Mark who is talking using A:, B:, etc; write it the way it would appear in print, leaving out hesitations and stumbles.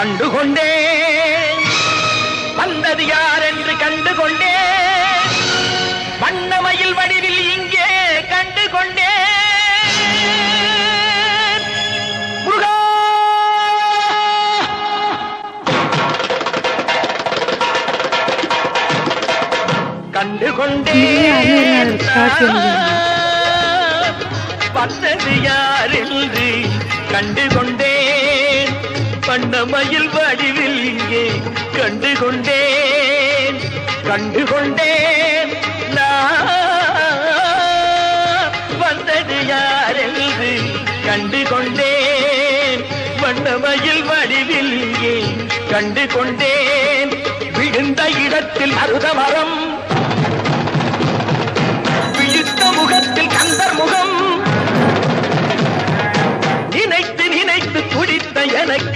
A: கண்டுகொண்டே வந்தது யார் என்று கண்டுகொண்டே வண்ணமயில் வடிவில் இங்கே கண்டுகொண்டே கண்டுகொண்டேன் வந்தது யார் என்று கண்டுகொண்டேன் வண்ணமயில் வடிவில் இங்கே கண்டுகொண்டேன் கண்டுகொண்டேன் வந்தது யார் என்று கண்டுகொண்டேன் வண்ணமயில் வடிவில் இங்கே கண்டுகொண்டேன் விழுந்த இடத்தில் மருத மரம் விழித்த முகத்தில் கந்தர் முகம் நினைத்து நினைத்து துடித்த எனக்கு